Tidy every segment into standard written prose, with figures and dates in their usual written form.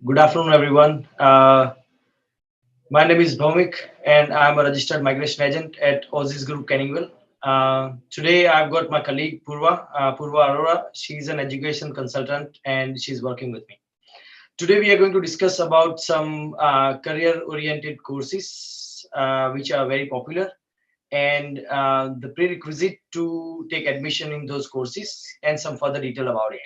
Good afternoon, everyone. My name is Bhaumik, and I'm a registered migration agent at Aussizz Group, Canningville. Today, I've got my colleague Purva Arora. She's an education consultant, and she's working with me. Today, we are going to discuss about some career-oriented courses which are very popular and the prerequisite to take admission in those courses and some further detail about it.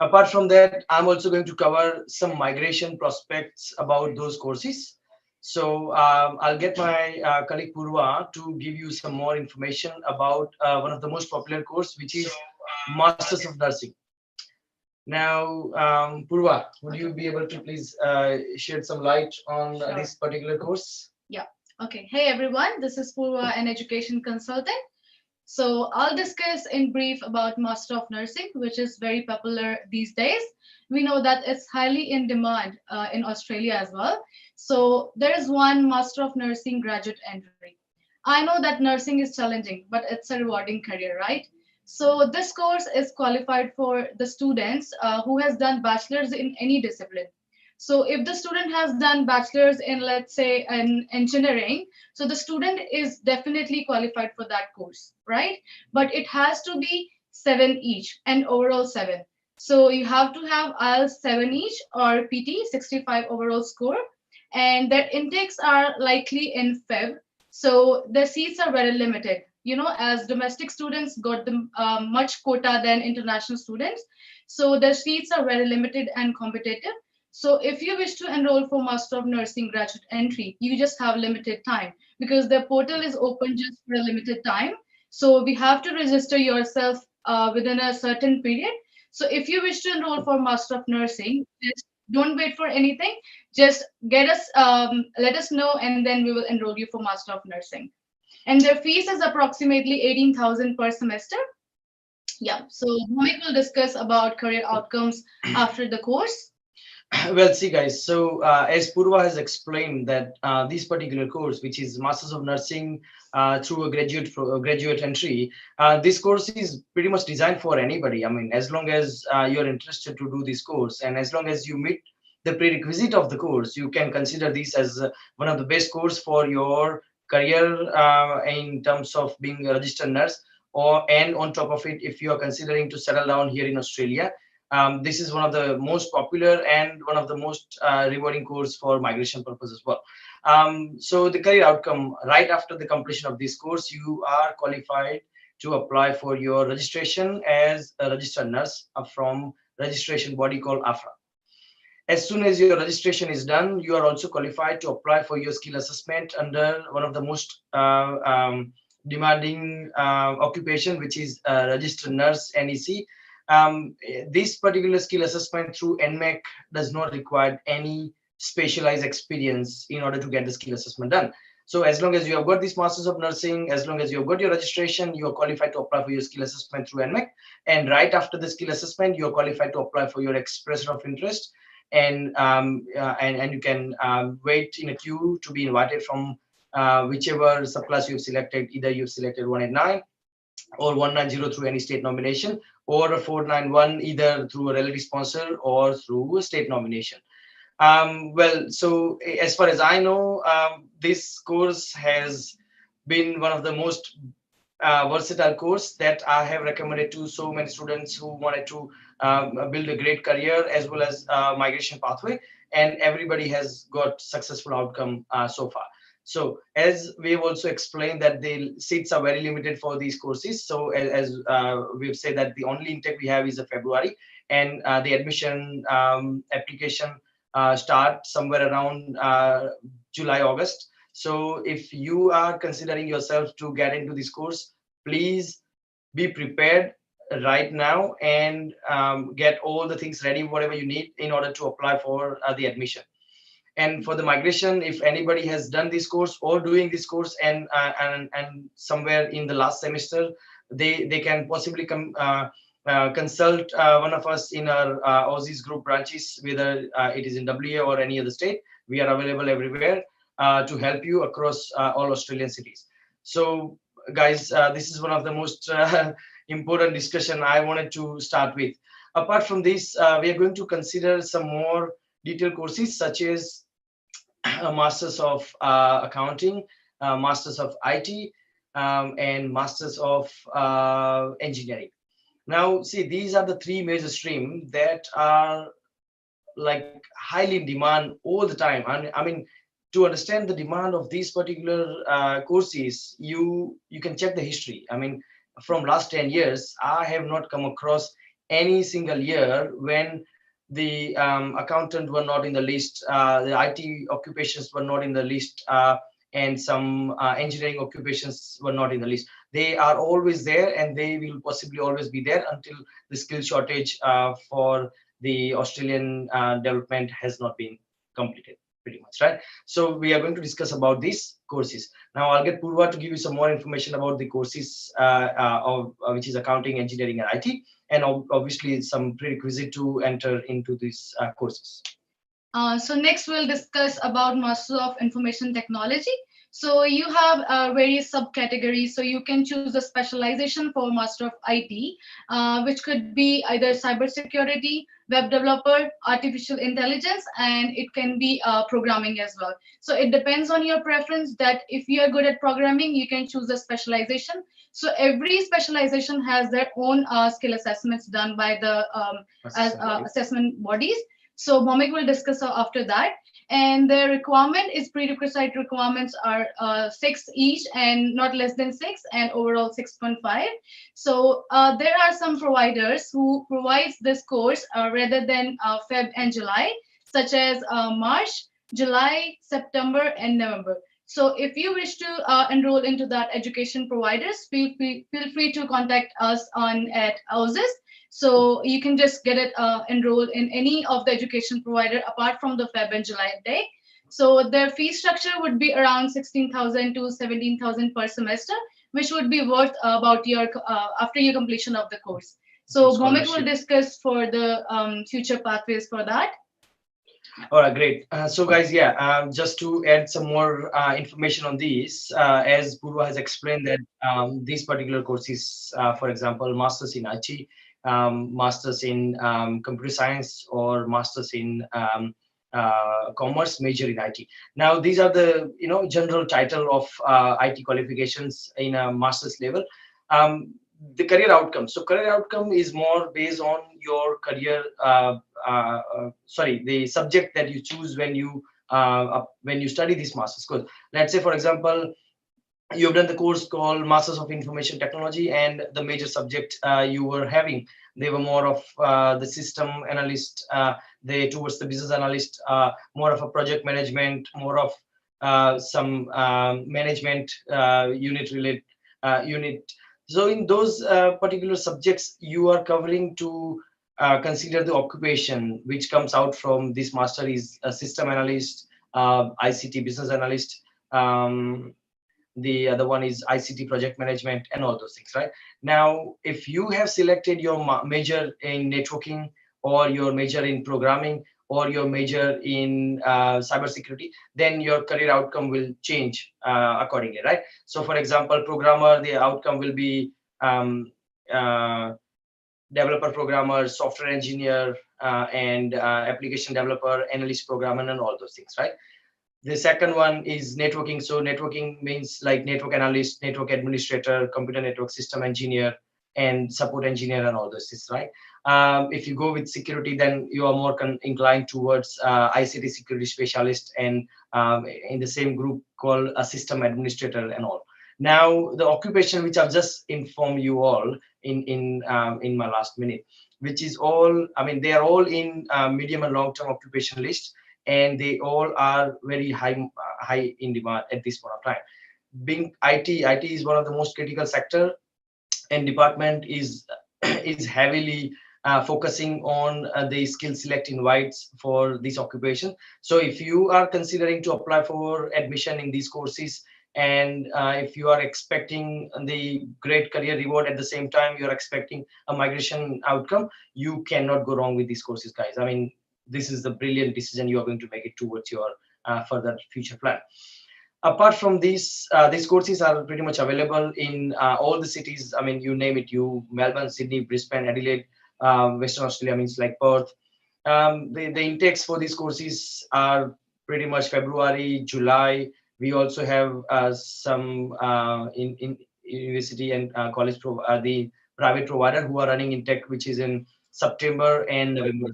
Apart from that, I'm also going to cover some migration prospects about those courses. So I'll get my colleague Purva to give you some more information about one of the most popular course, which is Masters of Nursing. Now, Purva, would you be able to please shed some light on Sure. this particular course? Yeah. Okay. Hey everyone, this is Purva, an education consultant. So I'll discuss in brief about Master of Nursing, which is very popular these days. We know that it's highly in demand in Australia as well. So there is one Master of Nursing graduate entry. I know that nursing is challenging, but it's a rewarding career, right? So this course is qualified for the students who has done bachelor's in any discipline. So if the student has done bachelor's in, let's say, in engineering, so the student is definitely qualified for that course, right? But it has to be seven each and overall seven. So you have to have IELTS 7 each or PT 65 overall score, and their intakes are likely in Feb. So the seats are very limited. You know, as domestic students got the much quota than international students, so the seats are very limited and competitive. So if you wish to enroll for Master of Nursing graduate entry, you just have limited time because the portal is open just for a limited time. So we have to register yourself within a certain period. So if you wish to enroll for Master of Nursing, just don't wait for anything. Just let us know, and then we will enroll you for Master of Nursing. And their fees is approximately 18,000 per semester. Yeah. So Bhumik will discuss about career outcomes after the course. Well, see, guys. So, as Purva has explained, that this particular course, which is Masters of Nursing through a graduate entry, this course is pretty much designed for anybody. I mean, as long as you're interested to do this course, and as long as you meet the prerequisite of the course, you can consider this as one of the best course for your career in terms of being a registered nurse. Or and on top of it, if you are considering to settle down here in Australia, this is one of the most popular and one of the most rewarding course for migration purpose as well. So the career outcome, right after the completion of this course, you are qualified to apply for your registration as a registered nurse from registration body called AFRA. As soon as your registration is done, you are also qualified to apply for your skill assessment under one of the most demanding occupation, which is registered nurse NEC. This particular skill assessment through NMAC does not require any specialized experience in order to get the skill assessment done. So as long as you have got this Masters of Nursing, as long as you have got your registration, you are qualified to apply for your skill assessment through NMAC. And right after the skill assessment, you are qualified to apply for your expression of interest, and you can wait in a queue to be invited from whichever subclass you've selected. Either you've selected 189 or 190 through any state nomination, or a 491 either through a relative sponsor or through a state nomination. Well, so as far as I know, this course has been one of the most versatile course that I have recommended to so many students who wanted to build a great career as well as migration pathway, and everybody has got successful outcome so far. So as we've also explained that the seats are very limited for these courses. So as we've said that the only intake we have is a February, and the admission application start somewhere around July, August. So if you are considering yourself to get into this course, please be prepared right now and get all the things ready, whatever you need in order to apply for the admission. And for the migration, if anybody has done this course or doing this course and somewhere in the last semester, they can possibly come consult one of us in our Aussizz Group branches, whether it is in WA or any other state. We are available everywhere to help you across all Australian cities. So, guys, this is one of the most important discussion I wanted to start with. Apart from this, we are going to consider some more detailed courses such as Masters of Accounting, Masters of IT, and Masters of Engineering. Now, see, these are the three major streams that are like highly in demand all the time. And I mean, to understand the demand of these particular courses, you can check the history. I mean, from last 10 years, I have not come across any single year when the accountant were not in the list, the IT occupations were not in the list, and some engineering occupations were not in the list. They are always there, and they will possibly always be there until the skill shortage for the Australian development has not been completed, pretty much, right? So we are going to discuss about these courses. Now I'll get Purva to give you some more information about the courses of which is accounting, engineering, and IT, and obviously some prerequisite to enter into these courses. So next we'll discuss about Master of Information Technology. So you have various subcategories. So you can choose a specialization for Master of IT, which could be either cybersecurity, web developer, artificial intelligence, and it can be programming as well. So it depends on your preference that if you are good at programming, you can choose a specialization. So every specialization has their own skill assessments done by the assessment bodies. So Bhaumik will discuss after that. And the requirement is prerequisite requirements are 6 each and not less than 6 and overall 6.5. So there are some providers who provides this course rather than Feb and July, such as March, July, September, and November. So if you wish to enroll into that education providers, feel free to contact us at Aussizz. So you can just get it enrolled in any of the education provider apart from the Feb and July day. So their fee structure would be around 16,000 to 17,000 per semester, which would be worth about your after your completion of the course. So Bhaumik will discuss for the future pathways for that. All right, great. So guys, yeah, just to add some more information on these, as Purva has explained that these particular courses, for example, Masters in IT, Masters in Computer Science, or Masters in Commerce, major in IT. Now, these are the general title of IT qualifications in a master's level. The career outcome. So career outcome is more based on your career. The subject that you choose when you study this master's course. Let's say, for example, you've done the course called Masters of Information Technology, and the major subject you were having, they were more of the system analyst, they towards the business analyst, more of a project management, more of some management unit. So in those particular subjects, you are covering to consider the occupation which comes out from this master is a system analyst, ICT business analyst. The other one is ICT project management, and all those things, right? Now, if you have selected your major in networking, or your major in programming, or your major in cybersecurity, then your career outcome will change accordingly, right? So for example, programmer, the outcome will be developer, programmer, software engineer, and application developer, analyst, programmer, and all those things, right? The second one is networking. So networking means like network analyst, network administrator, computer network system engineer, and support engineer, and all those things, right? If you go with security, then you are more inclined towards ICT security specialist, and in the same group called a system administrator and all. Now, the occupation which I've just informed you all in my last minute, which is all, I mean, they are all in medium and long-term occupation list, and they all are very high in demand at this point of time. Being IT is one of the most critical sector, and department is heavily focusing on the skill select invites for this occupation. So if you are considering to apply for admission in these courses, and if you are expecting the great career reward, at the same time you're expecting a migration outcome, you cannot go wrong with these courses, guys. I mean, this is the brilliant decision you are going to make it towards your further future plan. Apart from these courses are pretty much available in all the cities. I mean, you name it, Melbourne, Sydney, Brisbane, Adelaide, Western Australia means like Perth, The intakes for these courses are pretty much February, July. We also have some in university and college the private provider who are running intake, which is in September and November.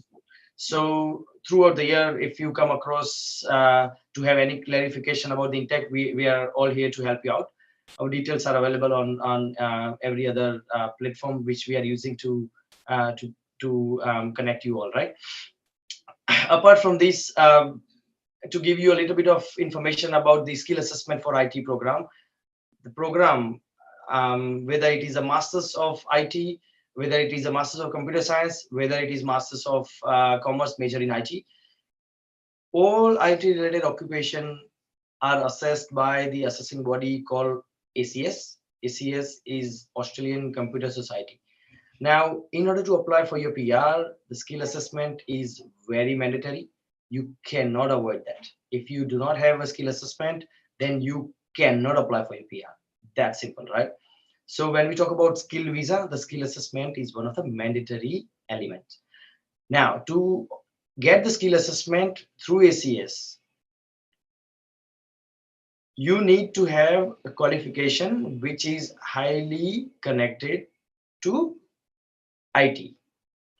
So throughout the year, if you come across to have any clarification about the intake, we are all here to help you out. Our details are available on every other platform which we are using uh, to to connect you all, right? Apart from this, to give you a little bit of information about the skill assessment for IT program, the program, whether it is a Masters of IT, whether it is a Masters of Computer Science, whether it is Masters of Commerce major in IT, all IT related occupation are assessed by the assessing body called ACS. ACS is Australian Computer Society. Now, in order to apply for your PR, the skill assessment is very mandatory. You cannot avoid that. If you do not have a skill assessment, then you cannot apply for your PR. That's simple, right? So when we talk about skill visa, the skill assessment is one of the mandatory elements. Now, to get the skill assessment through ACS, you need to have a qualification which is highly connected to IT.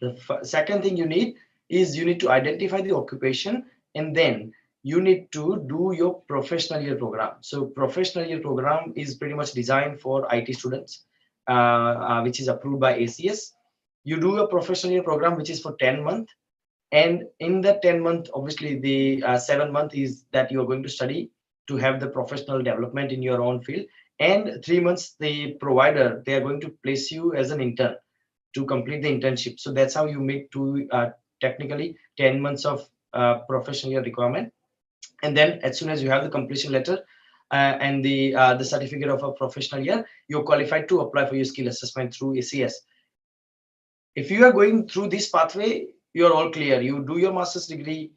The second thing you need is you need to identify the occupation, and then you need to do your professional year program. So professional year program is pretty much designed for IT students, which is approved by ACS. You do a professional year program which is for 10 months, and in that 10 month, obviously the 7 month is that you are going to study to have the professional development in your own field, and 3 months the provider, they are going to place you as an intern to complete the internship. So that's how you make two technically 10 months of professional year requirement. And then as soon as you have the completion letter and the certificate of a professional year, you're qualified to apply for your skill assessment through ACS. If you are going through this pathway, you're all clear. You do your master's degree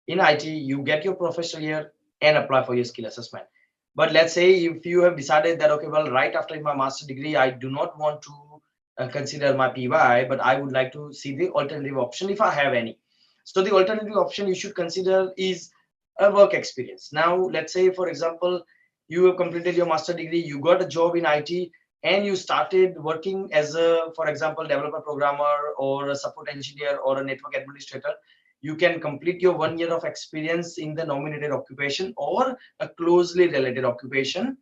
in IT, you get your professional year and apply for your skill assessment. But let's say if you have decided that, okay, well, right after my master's degree, I do not want to consider my PY, but I would like to see the alternative option if I have any. So the alternative option you should consider is a work experience. Now, let's say, for example, you have completed your master degree, you got a job in IT, and you started working as a, for example, developer programmer or a support engineer or a network administrator. You can complete your 1 year of experience in the nominated occupation or a closely related occupation,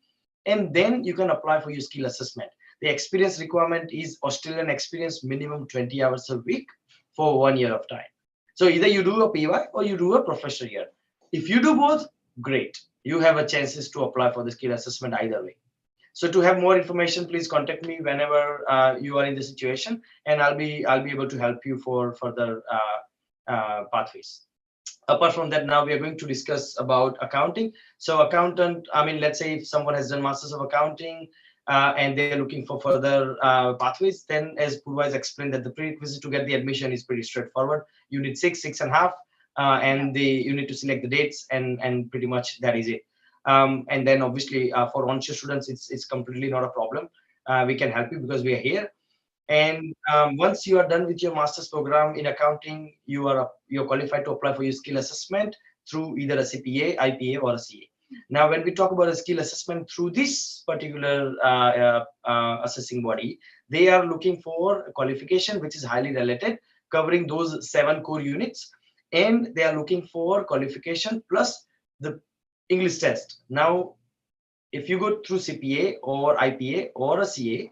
and then you can apply for your skill assessment. The experience requirement is Australian experience, minimum 20 hours a week for 1 year of time. So either you do a PY or you do a professional year. If you do both, great. You have a chances to apply for the skill assessment either way. So to have more information, please contact me whenever you are in the situation, and I'll be able to help you for further pathways. Apart from that, now we are going to discuss about accounting. So accountant, I mean, let's say if someone has done masters of accounting and they're looking for further pathways, then as Purva has explained that the prerequisite to get the admission is pretty straightforward. You need 6.5, and you need to select the dates, and pretty much that is it. And then obviously for onshore students, it's completely not a problem. We can help you because we are here. And once you are done with your master's program in accounting, you're qualified to apply for your skill assessment through either a CPA, IPA, or a CA. Now, when we talk about a skill assessment through this particular assessing body, they are looking for a qualification which is highly related, covering those 7 core units, and they are looking for qualification plus the English test. Now, if you go through CPA or IPA or a CA,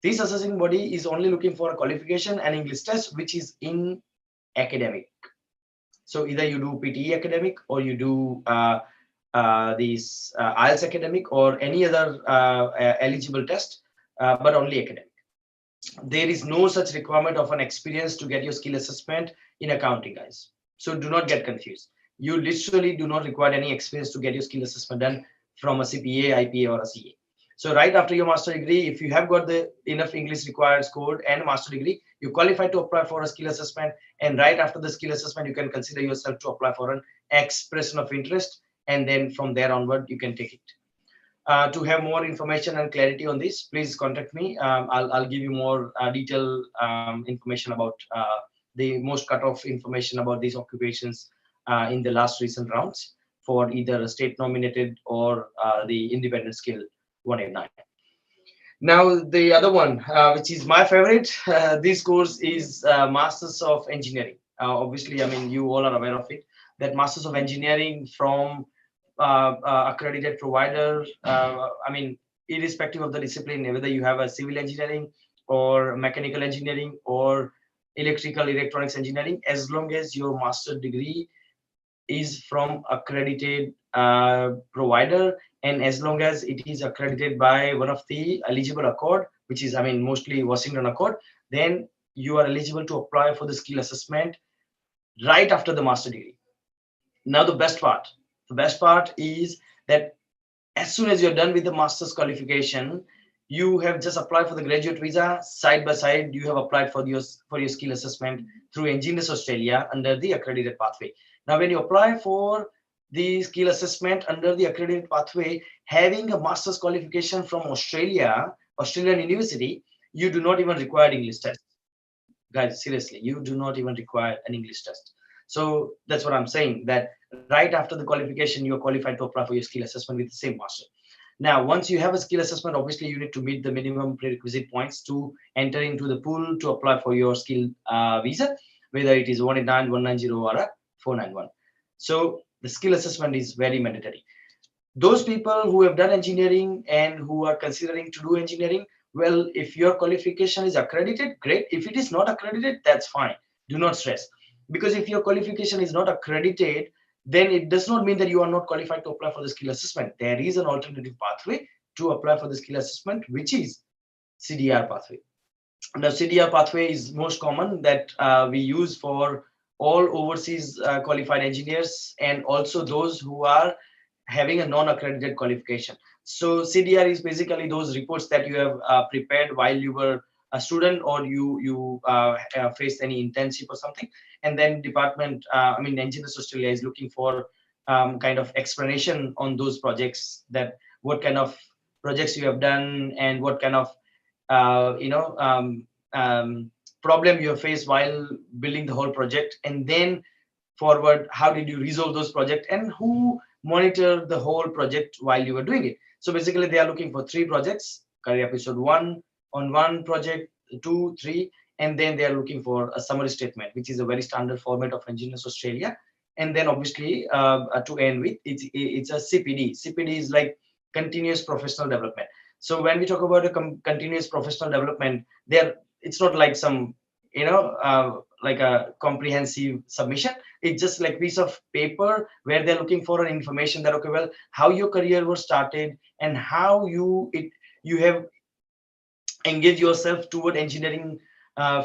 this assessing body is only looking for a qualification and English test, which is in academic. So either you do PTE academic or you do these IELTS academic or any other eligible test, but only academic. There is no such requirement of an experience to get your skill assessment in accounting, guys. So do not get confused. You literally do not require any experience to get your skill assessment done from a CPA, IPA, or a CA. So right after your master degree, if you have got the enough English required scored and master degree, you qualify to apply for a skill assessment. And right after the skill assessment, you can consider yourself to apply for an expression of interest. And then from there onward, you can take it. To have more information and clarity on this, please contact me. I'll give you more detailed information about the most cut-off information about these occupations in the last recent rounds for either a state nominated or the independent skill 189. Now, the other one, which is my favorite, this course is Masters of Engineering. Obviously, I mean, you all are aware of it, that Masters of Engineering from accredited provider, I mean, irrespective of the discipline, whether you have a civil engineering or mechanical engineering or electrical electronics engineering, as long as your master degree is from accredited provider, and as long as it is accredited by one of the eligible accord, which is, I mean, mostly Washington Accord, then you are eligible to apply for the skill assessment right after the master degree. Now the best part is that as soon as you're done with the master's qualification, you have just applied for the graduate visa. Side by side, you have applied for your skill assessment through Engineers Australia under the accredited pathway. Now, when you apply for the skill assessment under the accredited pathway, having a master's qualification from Australian university, you do not even require English test. Guys, seriously, you do not even require an English test. So that's what I'm saying, that right after the qualification, you're qualified to apply for your skill assessment with the same master. Now, once you have a skill assessment, obviously you need to meet the minimum prerequisite points to enter into the pool to apply for your skill visa, whether it is 189, 190 or a 491. So the skill assessment is very mandatory. Those people who have done engineering and who are considering to do engineering, well, if your qualification is accredited, great. If it is not accredited, that's fine. Do not stress. Because if your qualification is not accredited, then it does not mean that you are not qualified to apply for the skill assessment. There is an alternative pathway to apply for the skill assessment, which is CDR pathway. The CDR pathway is most common that we use for all overseas qualified engineers and also those who are having a non-accredited qualification. So CDR is basically those reports that you have prepared while you were a student or you faced any internship or something, and then department, I mean, Engineers Australia is looking for kind of explanation on those projects, that what kind of projects you have done and what kind of problem you have faced while building the whole project, and then forward, how did you resolve those projects and who monitored the whole project while you were doing it. So basically they are looking for 3 projects, career episode 1 on 1 project, 2, 3, and then they are looking for a summary statement, which is a very standard format of Engineers Australia. And then obviously to end with, it's a CPD. CPD is like continuous professional development. So when we talk about a continuous professional development, there it's not like some like a comprehensive submission. It's just like piece of paper where they're looking for an information that, okay, well, how your career was started and how you have engaged yourself toward engineering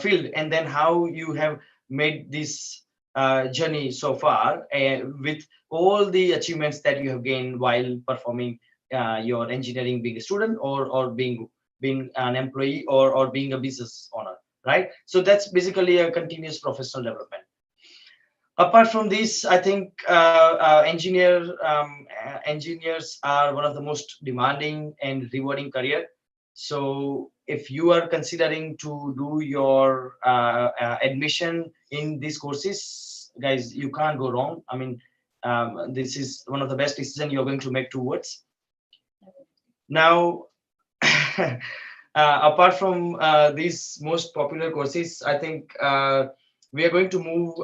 field, and then how you have made this journey so far with all the achievements that you have gained while performing your engineering, being a student or being an employee or being a business owner, right? So that's basically a continuous professional development. Apart from this, I think engineers are one of the most demanding and rewarding career. So if you are considering to do your admission in these courses, guys, you can't go wrong. I mean, this is one of the best decisions you're going to make towards. Now, apart from these most popular courses, I think we are going to move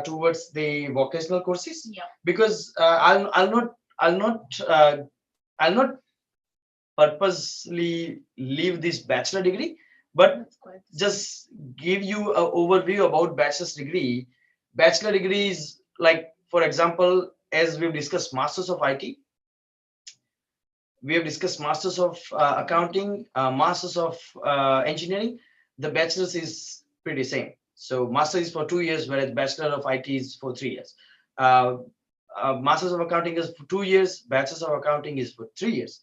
towards the vocational courses. Yeah. Because I'll not purposely leave this bachelor degree, but just give you an overview about bachelor's degree. Bachelor degree is like, for example, as we've discussed, Masters of IT, we have discussed Masters of Accounting, Masters of Engineering. The bachelor's is pretty same. So master is for 2 years, whereas Bachelor of IT is for 3 years. Masters of Accounting is for 2 years, Bachelors of Accounting is for 3 years.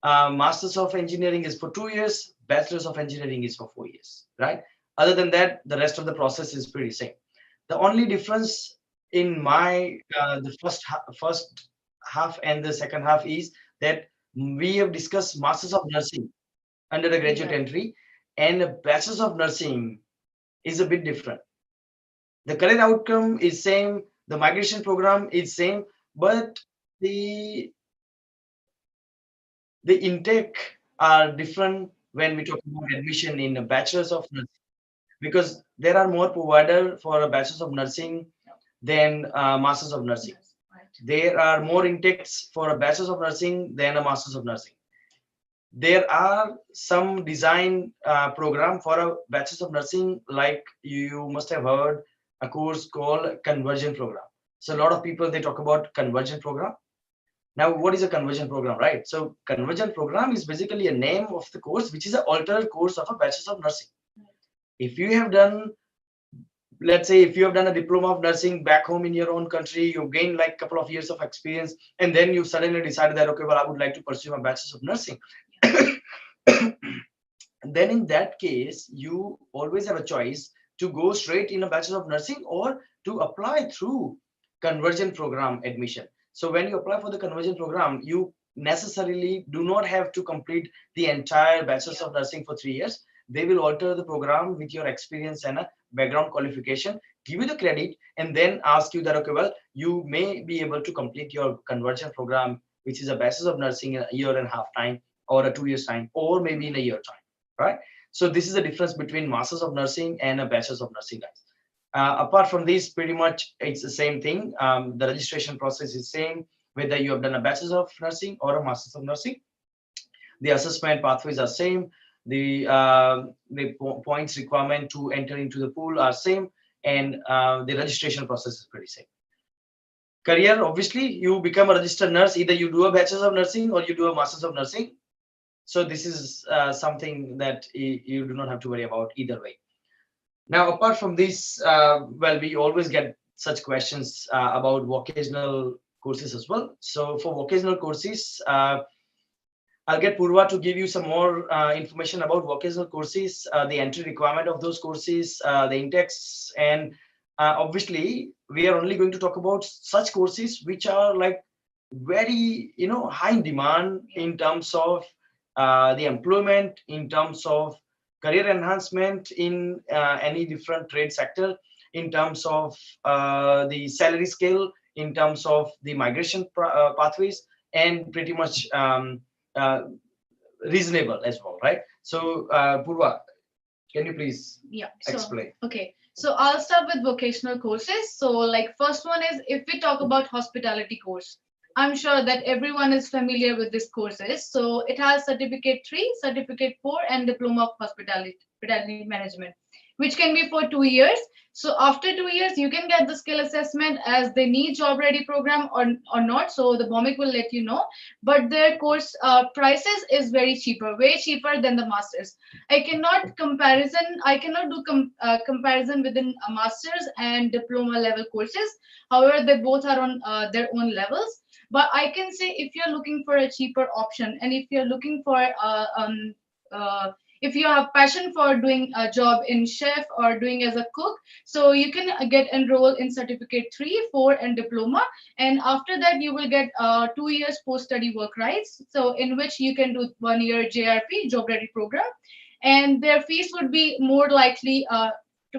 Masters of Engineering is for 2 years, Bachelors of Engineering is for 4 years, right? Other than that, the rest of the process is pretty same. The only difference in my the first half and the second half is that we have discussed Masters of Nursing under the graduate entry, and a Bachelors of Nursing is a bit different. The career outcome is same, the migration program is same, but the the intake are different when we talk about admission in a bachelor's of nursing, because there are more provider for a bachelor's of nursing than masters of nursing. Yes, right. There are more intakes for a bachelor's of nursing than a masters of nursing. There are some design program for a bachelor's of nursing, like you must have heard a course called conversion program. So a lot of people, they talk about conversion program. Now, what is a conversion program, right? So conversion program is basically a name of the course, which is an alternate course of a bachelor's of nursing. If you have done, let's say, if you have done a diploma of nursing back home in your own country, you've gained like a couple of years of experience, and then you suddenly decided that, okay, well, I would like to pursue my bachelor's of nursing. Then in that case, you always have a choice to go straight in a bachelor of nursing or to apply through conversion program admission. So when you apply for the conversion program, you necessarily do not have to complete the entire bachelor's of nursing for 3 years. They will alter the program with your experience and a background qualification, give you the credit, and then ask you that, okay, well, you may be able to complete your conversion program, which is a bachelor's of nursing in a year and a half time, or a 2 years time, or maybe in a year time, right? So this is the difference between masters of nursing and a bachelor's of nursing, guys. Apart from this, pretty much it's the same thing. The registration process is same whether you have done a bachelor's of nursing or a master's of nursing. The assessment pathways are same. The points requirement to enter into the pool are same, and the registration process is pretty same. Career, obviously, you become a registered nurse. Either you do a bachelor's of nursing or you do a master's of nursing. So this is something that you do not have to worry about either way. Now, apart from this, well, we always get such questions about vocational courses as well. So for vocational courses, I'll get Purva to give you some more information about vocational courses, the entry requirement of those courses, the intakes, and obviously we are only going to talk about such courses which are like very, high in demand in terms of the employment, in terms of career enhancement in any different trade sector, in terms of the salary scale, in terms of the migration pathways, and pretty much uh, reasonable as well, right? So, Purva, can you please Yeah. explain? Okay. So I'll start with vocational courses. So like first one is if we talk about hospitality course, I'm sure that everyone is familiar with this courses. So it has certificate 3, certificate 4, and diploma of hospitality management, which can be for 2 years. So after 2 years, you can get the skill assessment as they need job ready program or not. So the Bhaumik will let you know. But their course prices is very cheaper, way cheaper than the masters. I cannot do comparison within a master's and diploma level courses. However, they both are on their own levels. But I can say if you're looking for a cheaper option and if you're looking for if you have passion for doing a job in chef or doing as a cook, so you can get enrolled in certificate 3, 4, and diploma. And after that, you will get 2 years post-study work rights. So in which you can do 1 year JRP, job ready program, and their fees would be more likely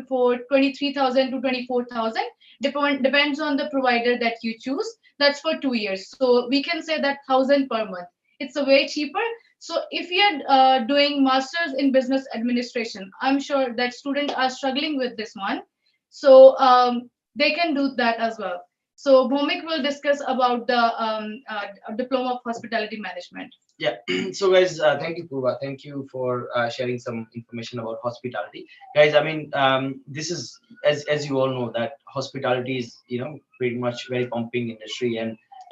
for 23,000 to 24,000. Depends on the provider that you choose. That's for 2 years. So we can say that 1,000 per month. It's a way cheaper. So if you're doing masters in business administration, I'm sure that students are struggling with this one. So they can do that as well. So Bhaumik will discuss about the diploma of hospitality management. Yeah. So, guys, thank you, Purva. Thank you for sharing some information about hospitality, guys. I mean, this is, as you all know, that hospitality is, pretty much very pumping industry,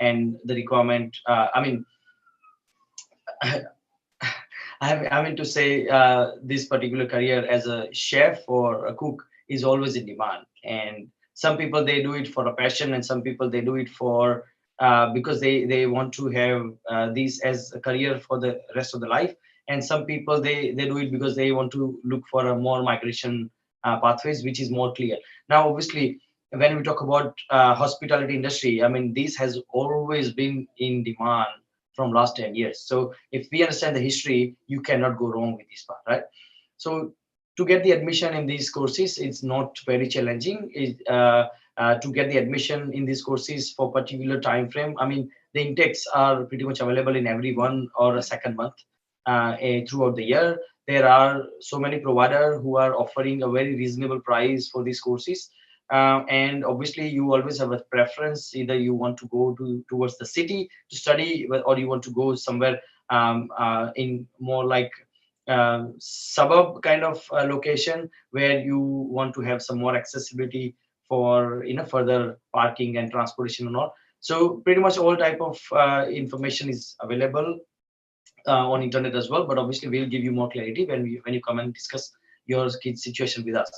and the requirement. I mean, I mean to say, this particular career as a chef or a cook is always in demand. And some people, they do it for a passion, and some people, they do it for because they want to have these as a career for the rest of the life. And some people, they do it because they want to look for a more migration pathways, which is more clear. Now, obviously, when we talk about hospitality industry, I mean, this has always been in demand from last 10 years. So if we understand the history, you cannot go wrong with this part, right? So to get the admission in these courses, it's not very challenging. To get the admission in these courses for particular time frame, I mean, the intakes are pretty much available in every one or a second month throughout the year. There are so many providers who are offering a very reasonable price for these courses. And obviously, you always have a preference. Either you want to go towards the city to study, or you want to go somewhere in more like suburb kind of location where you want to have some more accessibility for further parking and transportation and all. So pretty much all type of information is available on internet as well. But obviously, we'll give you more clarity when you come and discuss your kid's situation with us.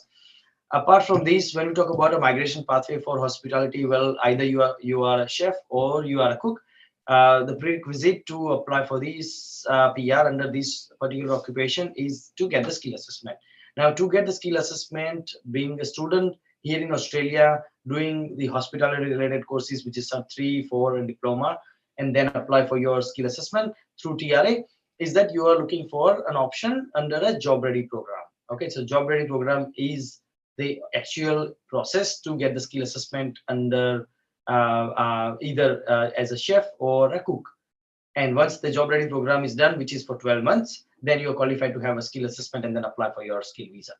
Apart from this, when we talk about a migration pathway for hospitality, well, either you are a chef or you are a cook. The prerequisite to apply for this PR under this particular occupation is to get the skill assessment. Now, to get the skill assessment, being a student here in Australia, doing the hospitality related courses, which is sub 3, 4, and diploma, and then apply for your skill assessment through TRA, is that you are looking for an option under a job ready program. Okay, so job ready program is the actual process to get the skill assessment under either as a chef or a cook. And once the job ready program is done, which is for 12 months, then you're qualified to have a skill assessment and then apply for your skill visa.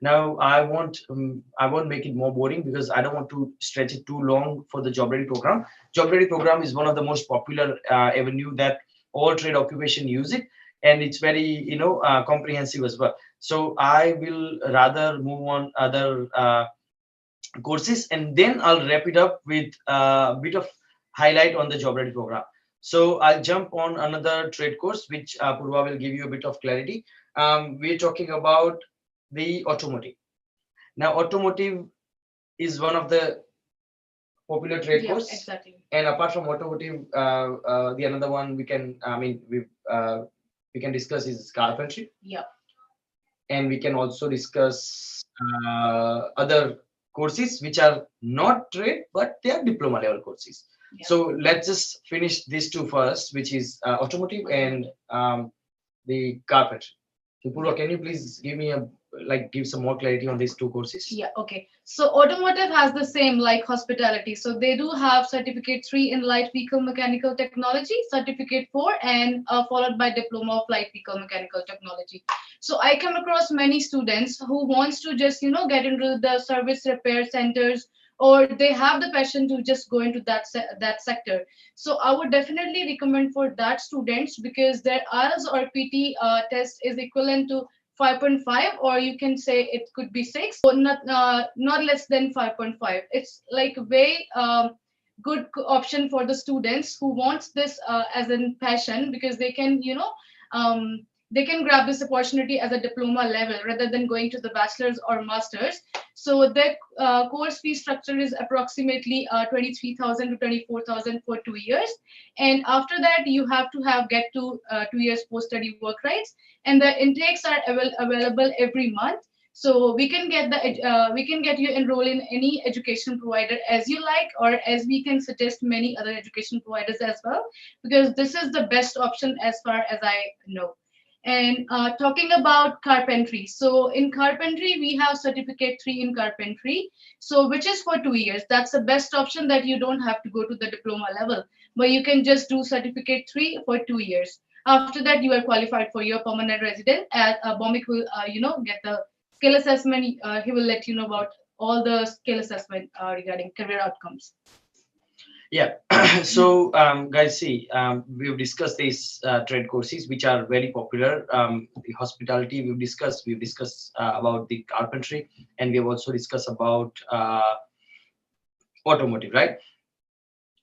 Now, I won't make it more boring because I don't want to stretch it too long for the job ready program. Job ready program is one of the most popular avenue that all trade occupation use it, and it's very comprehensive as well. So I will rather move on other courses, and then I'll wrap it up with a bit of highlight on the job ready program. So I'll jump on another trade course, which Purva will give you a bit of clarity. We're talking about the automotive. Now, automotive is one of the popular trade course. Exactly. And apart from automotive, the another one we can discuss is carpentry. Yeah. And we can also discuss other courses which are not trade, but they are diploma level courses. Yeah. So let's just finish these two first, which is automotive and the carpentry. So Purva, can you please give some more clarity on these two courses? Yeah, okay. So automotive has the same like hospitality. So they do have certificate 3 in light vehicle mechanical technology, certificate 4, and followed by diploma of light vehicle mechanical technology. So I come across many students who wants to just get into the service repair centers, or they have the passion to just go into that sector. So I would definitely recommend for that students, because their IELTS or PT test is equivalent to 5.5, or you can say it could be 6, or not less than 5.5. It's like very good option for the students who wants this as a passion, because they can they can grab this opportunity as a diploma level rather than going to the bachelor's or master's. So the course fee structure is approximately 23,000 to 24,000 for 2 years, and after that you have to get 2 years post-study work rights, and the intakes are available every month. So we can get you enroll in any education provider as you like, or as we can suggest many other education providers as well, because this is the best option as far as I know. And talking about carpentry, so in carpentry we have certificate 3 in carpentry, so which is for 2 years. That's the best option, that you don't have to go to the diploma level, but you can just do certificate 3 for 2 years. After that, you are qualified for your permanent resident. As Bhaumik will get the skill assessment. He will let you know about all the skill assessment regarding career outcomes. Yeah. So guys, see, we've discussed these trade courses which are very popular. The hospitality we've discussed about the carpentry, and we have also discussed about automotive, right?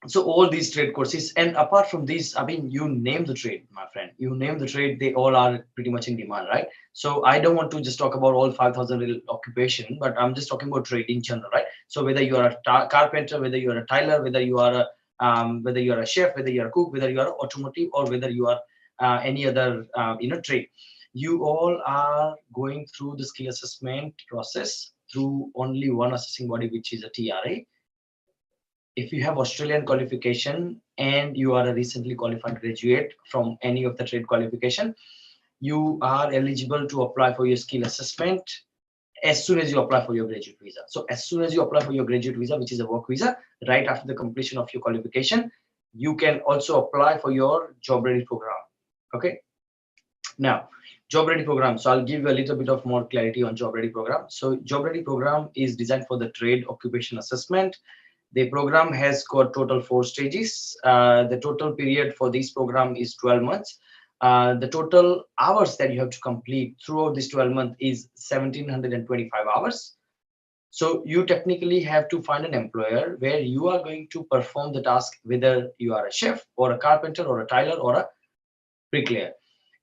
So all these trade courses, and apart from this, I mean, you name the trade, my friend, you name the trade, they all are pretty much in demand, right? So I don't want to just talk about all 5,000 occupation, but I'm just talking about trade in general, right? So whether you are a carpenter, whether you are a tiler, whether you are a chef, whether you are a cook, whether you are automotive, or whether you are any other trade, you all are going through the skill assessment process through only one assessing body, which is a TRA. If you have Australian qualification and you are a recently qualified graduate from any of the trade qualification, you are eligible to apply for your skill assessment as soon as you apply for your graduate visa. So as soon as you apply for your graduate visa, which is a work visa, right after the completion of your qualification, you can also apply for your job ready program. Okay. Now, job ready program. So I'll give you a little bit of more clarity on job ready program. So job ready program is designed for the trade occupation assessment. The program has got total 4 stages. The total period for this program is 12 months. The total hours that you have to complete throughout this 12 months is 1725 hours. So you technically have to find an employer where you are going to perform the task, whether you are a chef or a carpenter or a tiler or a bricklayer.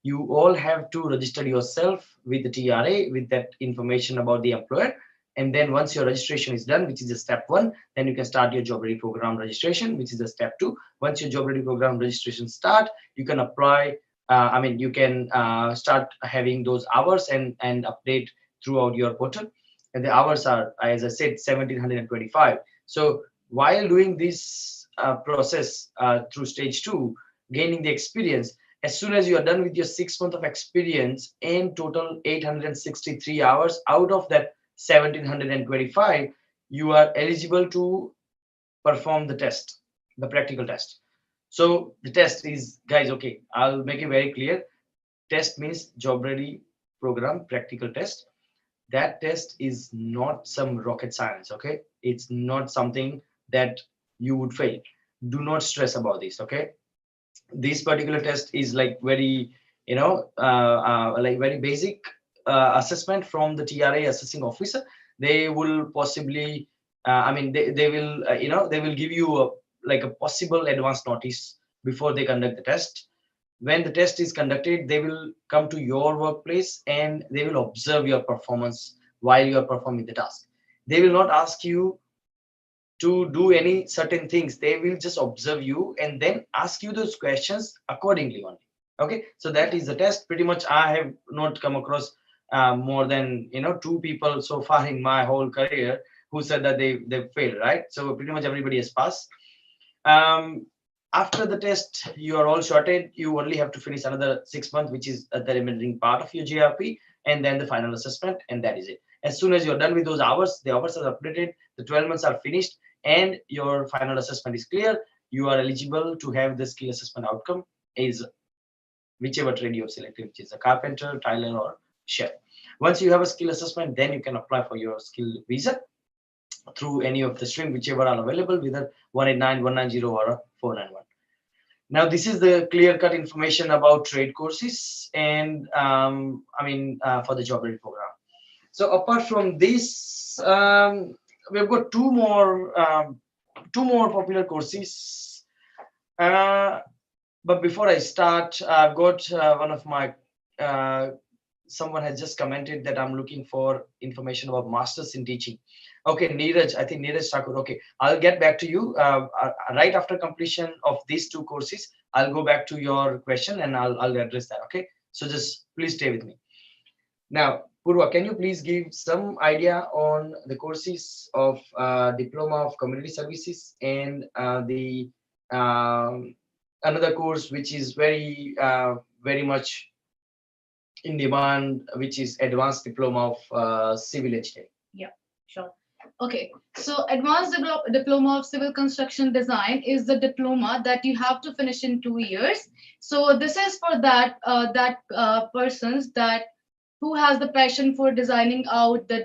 You all have to register yourself with the TRA with that information about the employer. And then once your registration is done, which is the step 1, then you can start your job ready program registration, which is the step 2. Once your job ready program registration start, you can apply. You can start having those hours and update throughout your portal. And the hours are, as I said, 1725. So while doing this process through stage 2, gaining the experience, as soon as you are done with your 6 months of experience and total 863 hours out of that 1725, you are eligible to perform the test, the practical test. So the test is, guys, okay, I'll make it very clear. Test means job ready program practical test. That test is not some rocket science. Okay, it's not something that you would fail. Do not stress about this. Okay, this particular test is like very, like very basic assessment from the TRA assessing officer. They will possibly they will they will give you like a possible advance notice before they conduct the test. When the test is conducted, they will come to your workplace and they will observe your performance while you are performing the task. They will not ask you to do any certain things. They will just observe you and then ask you those questions accordingly only. Okay, so that is the test. Pretty much I have not come across more than 2 people so far in my whole career who said that they failed, right? So pretty much everybody has passed. After the test, you are all sorted. You only have to finish another 6 months, which is the remaining part of your GRP, and then the final assessment, and that is it. As soon as you're done with those hours, the hours are updated, the 12 months are finished, and your final assessment is clear. You are eligible to have the skill assessment outcome is whichever trade you have selected, which is a carpenter, tiler, or chef. Once you have a skill assessment, then you can apply for your skill visa through any of the stream, whichever are available, whether 189, 190, or 491. Now, this is the clear-cut information about trade courses and for the job ready program. So apart from this, we've got two more popular courses. But before I start, I've got one of my someone has just commented that I'm looking for information about masters in teaching. Okay, Neeraj, I think Neeraj Thakur. Okay, I'll get back to you right after completion of these 2 courses. I'll go back to your question and I'll address that. Okay, so just please stay with me. Now, Purva, can you please give some idea on the courses of Diploma of Community Services and the another course which is very much in demand, which is Advanced Diploma of Civil Engineering? Yeah, sure. Okay, so Advanced Diploma of Civil Construction Design is the diploma that you have to finish in 2 years. So this is for that persons that who has the passion for designing out the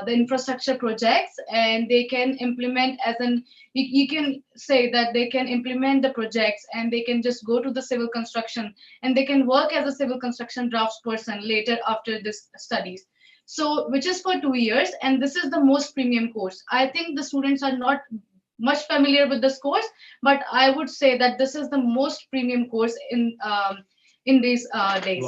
infrastructure projects, and they can implement as an you can say that they can implement the projects and they can just go to the civil construction and they can work as a civil construction draftsperson later after this studies. So which is for 2 years, and this is the most premium course. I think the students are not much familiar with this course, but I would say that this is the most premium course in these days.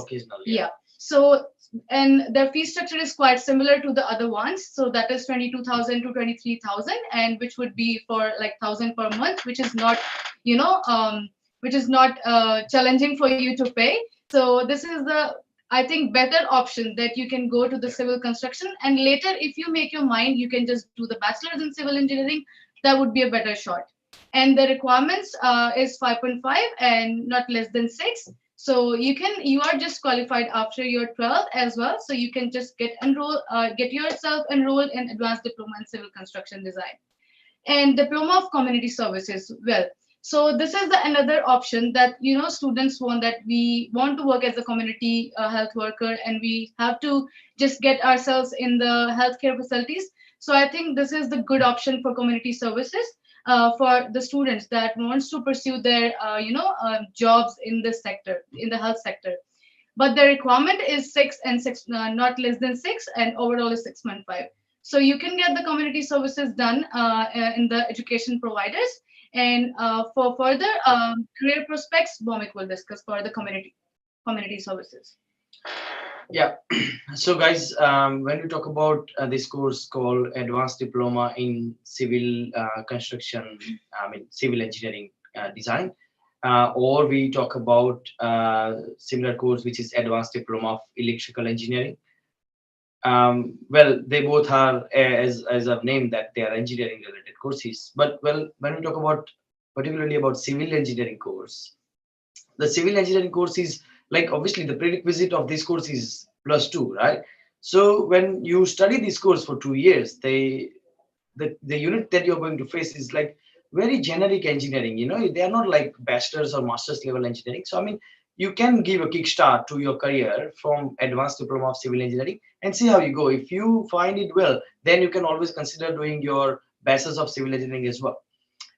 Yeah. So, and their fee structure is quite similar to the other ones. So that is 22,000 to 23,000, and which would be for like 1,000 per month, which is not, challenging for you to pay. So this is the, I think, better option that you can go to the civil construction, and later, if you make your mind, you can just do the bachelor's in civil engineering. That would be a better shot. And the requirements is 5.5 and not less than 6. So you are just qualified after your 12th as well. So you can just get yourself enrolled in advanced diploma in civil construction design and diploma of community services. Well, so this is another option that students want, that we want to work as a community health worker, and we have to just get ourselves in the healthcare facilities. So I think this is the good option for community services for the students that wants to pursue their jobs in this sector, in the health sector. But the requirement is 6 and 6, not less than 6, and overall is 6.5. So you can get the community services done in the education providers. And for further career prospects, Bhaumik will discuss for the community services. Yeah. So guys, when we talk about this course called Advanced Diploma in Civil Construction, I mean Civil Engineering Design, or we talk about similar course which is Advanced Diploma of Electrical Engineering. Well, they both are, as I've named, that they are engineering related courses. But well, when we talk about particularly about civil engineering course, the civil engineering course is like, obviously the prerequisite of this course is +2, right? So when you study this course for 2 years, the unit that you're going to face is like very generic engineering. They are not like bachelor's or master's level engineering. So I mean, you can give a kickstart to your career from Advanced Diploma of Civil Engineering and see how you go. If you find it well, then you can always consider doing your bachelor's of civil engineering as well.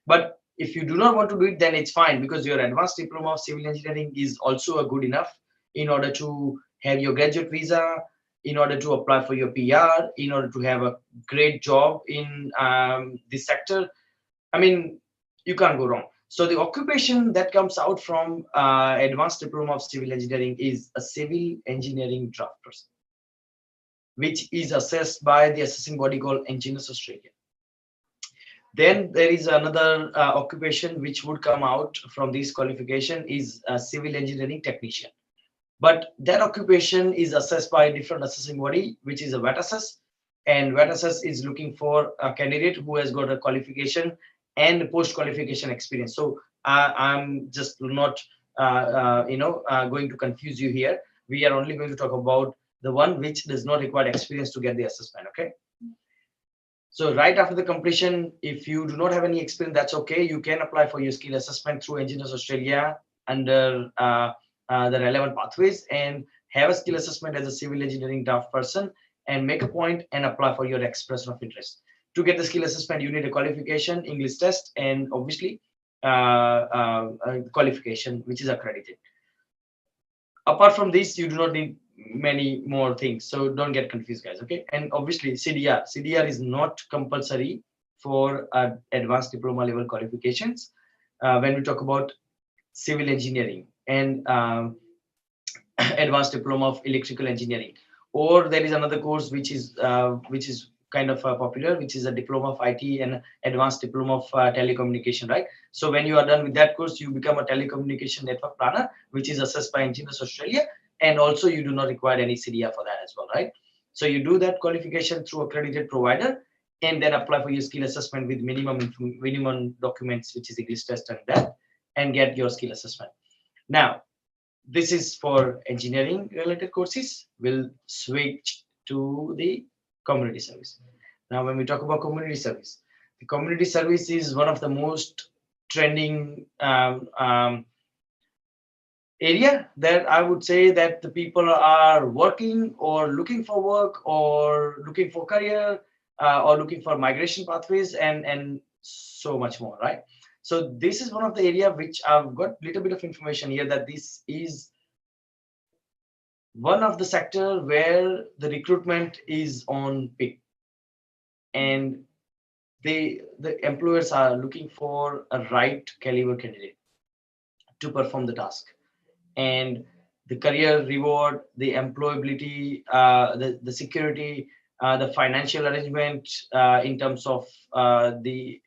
But if you do not want to do it, then it's fine, because your Advanced Diploma of Civil Engineering is also a good enough in order to have your graduate visa, in order to apply for your PR, in order to have a great job in this sector. I mean, you can't go wrong. So the occupation that comes out from Advanced Diploma of Civil Engineering is a civil engineering draft person, which is assessed by the assessing body called Engineers Australia. Then there is another occupation which would come out from this qualification is a civil engineering technician. But that occupation is assessed by a different assessing body, which is a VAT-assess. And VAT-assess is looking for a candidate who has got a qualification and post-qualification experience. So I'm just not, going to confuse you here. We are only going to talk about the one which does not require experience to get the assessment. Okay. So right after the completion, if you do not have any experience, that's okay. You can apply for your skill assessment through Engineers Australia under the relevant pathways and have a skill assessment as a civil engineering draft person and make a point and apply for your expression of interest. To get the skill assessment, you need a qualification, English test, and obviously qualification, which is accredited. Apart from this, you do not need many more things, so don't get confused, guys. Okay. And obviously CDR is not compulsory for advanced diploma level qualifications when we talk about civil engineering and advanced diploma of electrical engineering. Or there is another course which is kind of popular, which is a diploma of IT and advanced diploma of telecommunication, right? So when you are done with that course, you become a telecommunication network planner, which is assessed by Engineers Australia, and also you do not require any CDR for that as well, right? So you do that qualification through accredited provider and then apply for your skill assessment with minimum documents, which is English test and that, and get your skill assessment. Now, this is for engineering related courses. We'll switch to the community service. Now, when we talk about community service, the community service is one of the most trending area that I would say that the people are working or looking for work or looking for career or looking for migration pathways and so much more, right? So this is one of the area which I've got a little bit of information here, that this is one of the sector where the recruitment is on peak, and the employers are looking for a right caliber candidate to perform the task. And the career reward, the employability, the security, the financial arrangement in terms of the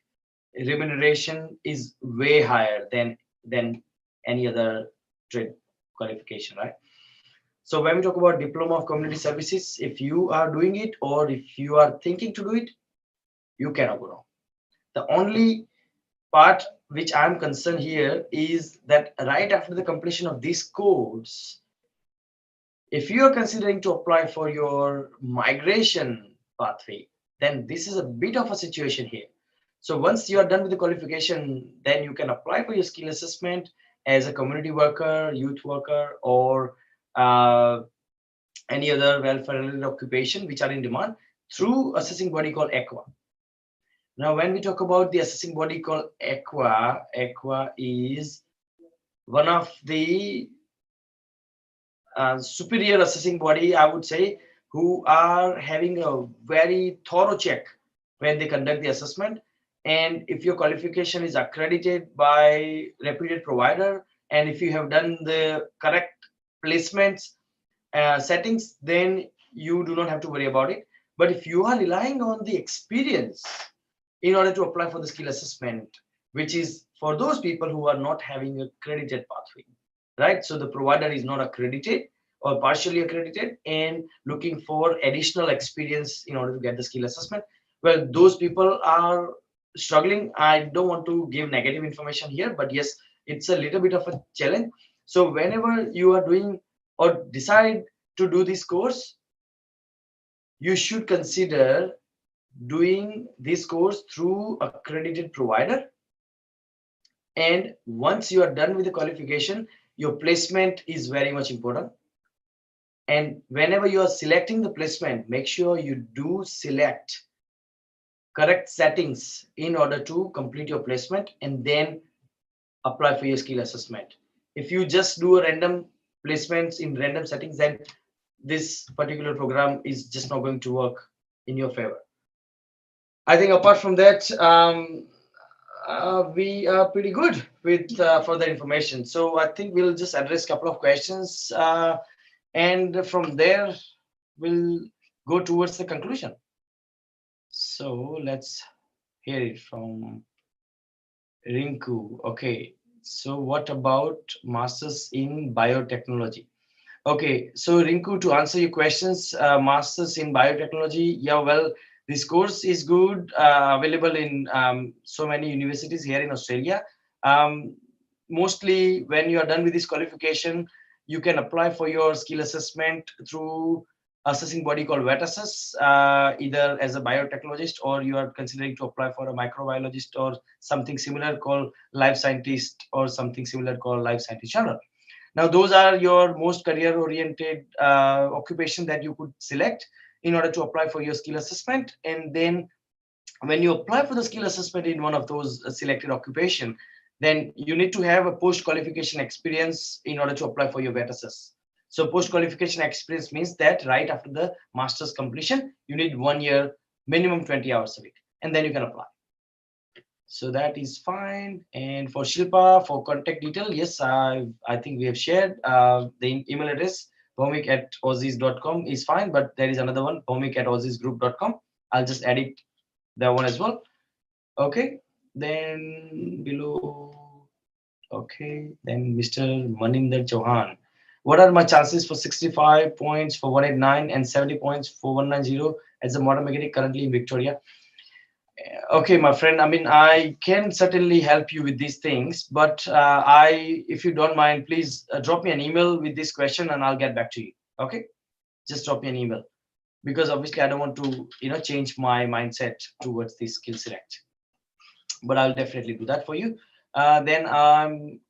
remuneration is way higher than any other trade qualification, right? So when we talk about diploma of community services, if you are doing it or if you are thinking to do it, you cannot go wrong. The only part which I'm concerned here is that right after the completion of this course, if you are considering to apply for your migration pathway, then this is a bit of a situation here. So once you are done with the qualification, then you can apply for your skill assessment as a community worker, youth worker, or uh, any other welfare-related occupation which are in demand through assessing body called AQUA. Now, when we talk about the assessing body called AQUA, AQUA is one of the superior assessing body, I would say, who are having a very thorough check when they conduct the assessment. And if your qualification is accredited by reputed provider, and if you have done the correct placements settings, then you do not have to worry about it. But if you are relying on the experience in order to apply for the skill assessment, which is for those people who are not having a accredited pathway, right? So the provider is not accredited or partially accredited and looking for additional experience in order to get the skill assessment. Well, those people are struggling. I don't want to give negative information here, but yes, it's a little bit of a challenge. So whenever you are doing or decide to do this course, you should consider doing this course through accredited provider. And once you are done with the qualification, your placement is very much important. And whenever you are selecting the placement, make sure you do select correct settings in order to complete your placement and then apply for your skill assessment. If you just do a random placements in random settings, then this particular program is just not going to work in your favor. I think apart from that, we are pretty good with further information. So I think we'll just address a couple of questions, and from there we'll go towards the conclusion. So let's hear it from Rinku. Okay, so what about masters in biotechnology? Okay, so Rinku, to answer your questions, masters in biotechnology, yeah, well, this course is good, available in so many universities here in Australia. Um, Mostly, when you are done with this qualification, you can apply for your skill assessment through assessing body called VETAssess, either as a biotechnologist or you are considering to apply for a microbiologist or something similar called life scientist or something similar called life scientist journal. Now, those are your most career-oriented occupation that you could select in order to apply for your skill assessment. And then when you apply for the skill assessment in one of those selected occupation, then you need to have a post-qualification experience in order to apply for your VETAssess. So post-qualification experience means that right after the master's completion, you need 1 year, minimum 20 hours a week, and then you can apply. So that is fine. And for Shilpa, for contact detail, yes, I think we have shared the email address, bhaumik@aussizz.com is fine, but there is another one, bhaumik@aussizzgroup.com. I'll just edit that one as well. Okay, then below, okay, then Mr. Maninder Chauhan. What are my chances for 65 points for 189 and 70 points for 190 as a motor mechanic currently in Victoria? Okay, my friend, I mean, I can certainly help you with these things, but if you don't mind, please drop me an email with this question and I'll get back to you. Okay, just drop me an email, because obviously I don't want to change my mindset towards this skill select, but I'll definitely do that for you. Then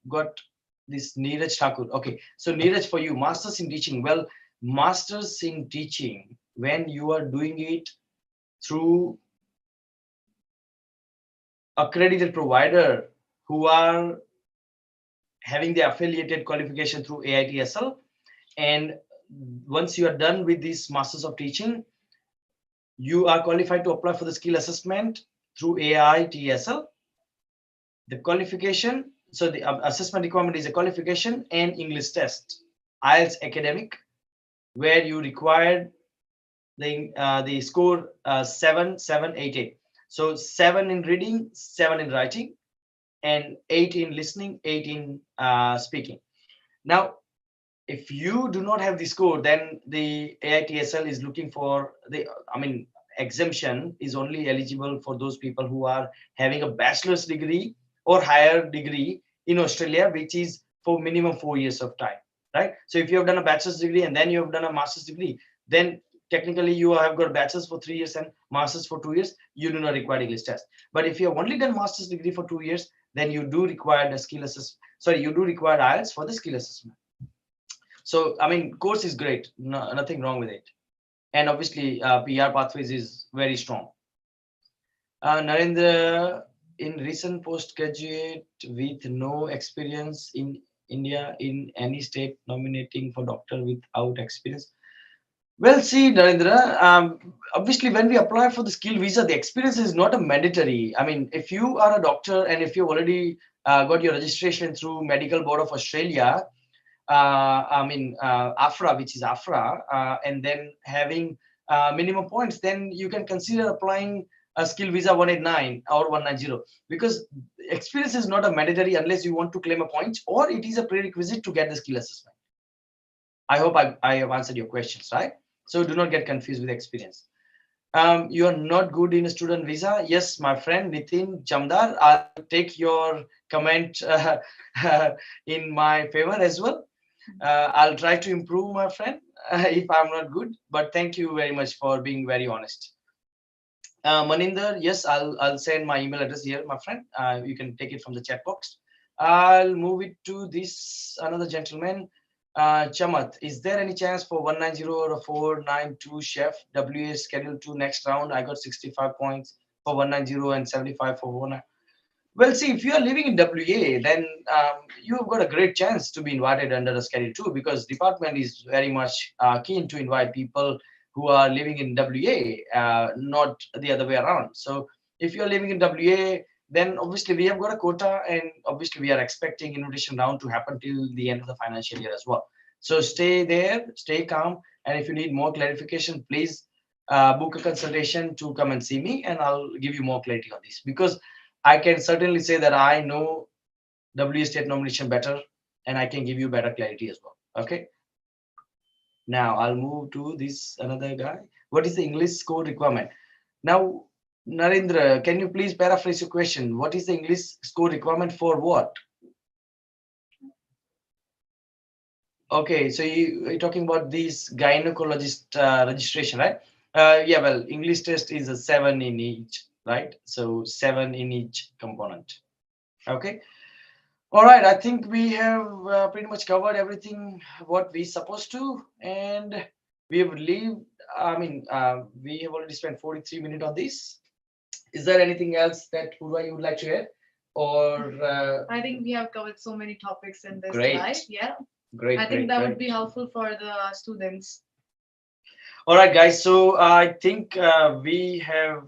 got this Neeraj Thakur. Okay, so Neeraj, for you, masters in teaching. Well, masters in teaching, when you are doing it through accredited provider who are having the affiliated qualification through AITSL, and once you are done with this masters of teaching, you are qualified to apply for the skill assessment through AITSL. The qualification, so the assessment requirement is a qualification and English test, IELTS academic, where you required the score 7, 7, 8, 8. So 7 in reading, 7 in writing, and 8 in listening, 8 in speaking. Now, if you do not have the score, then the AITSL is looking for exemption is only eligible for those people who are having a bachelor's degree or higher degree in Australia, which is for minimum 4 years of time, right? So if you have done a bachelor's degree and then you have done a master's degree, then technically you have got bachelor's for 3 years and master's for 2 years. You do not require English test. But if you have only done master's degree for 2 years, then you do require the skill assessment. Sorry, you do require IELTS for the skill assessment. So I mean, course is great, no, nothing wrong with it, and obviously PR pathways is very strong. Narendra, in recent postgraduate with no experience in India in any state nominating for doctor without experience. Well, see, Narendra, obviously, when we apply for the skill visa, the experience is not a mandatory. I mean, if you are a doctor and if you already got your registration through Medical Board of Australia, AFRA, which is AFRA, and then having minimum points, then you can consider applying a skill visa 189 or 190, because experience is not a mandatory unless you want to claim a point, or it is a prerequisite to get the skill assessment. I hope I have answered your questions, right? So do not get confused with experience. You are not good in a student visa. Yes, my friend Nitin Jamdar, I'll take your comment in my favor as well. I'll try to improve, my friend, if I'm not good. But thank you very much for being very honest. Maninder, yes, I'll send my email address here, my friend. You can take it from the chat box. I'll move it to this another gentleman. Chamat, is there any chance for 190 or a 492 chef WA scheduled to next round? I got 65 points for 190 and 75 for 1. Well, see, if you are living in WA, then you've got a great chance to be invited under the schedule too, because department is very much keen to invite people who are living in WA, not the other way around. So if you're living in WA, then obviously we have got a quota, and obviously we are expecting invitation round to happen till the end of the financial year as well. So stay there, stay calm, and if you need more clarification, please book a consultation to come and see me, and I'll give you more clarity on this, because I can certainly say that I know WA state nomination better, and I can give you better clarity as well. Okay. Now I'll move to this another guy. What is the English score requirement? Now, Narendra, can you please paraphrase your question? What is the English score requirement for what? Okay, so you're talking about this gynecologist registration, right? Yeah, well, English test is a 7 in each, right? So 7 in each component. Okay. All right, I think we have pretty much covered everything what we supposed to, and we have leave. I mean, we have already spent 43 minutes on this. Is there anything else that Purva you would like to add, or I think we have covered so many topics in this great, live. Yeah, great, I think great, that great. would be helpful for the students. All right, guys. So I think we have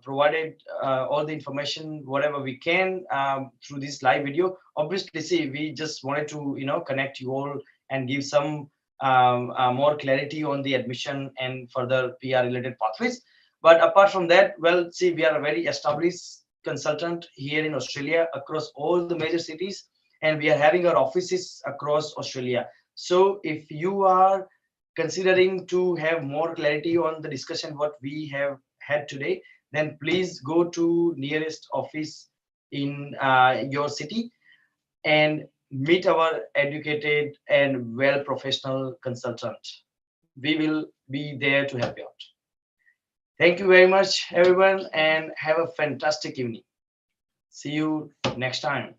provided all the information, whatever we can, through this live video. Obviously, see, we just wanted to, connect you all and give some more clarity on the admission and further PR related pathways. But apart from that, well, see, we are a very established consultant here in Australia across all the major cities, and we are having our offices across Australia. So if you are considering to have more clarity on the discussion what we have had today, then please go to nearest office in your city and meet our educated and well professional consultant. We will be there to help you out. Thank you very much, everyone, and have a fantastic evening. See you next time.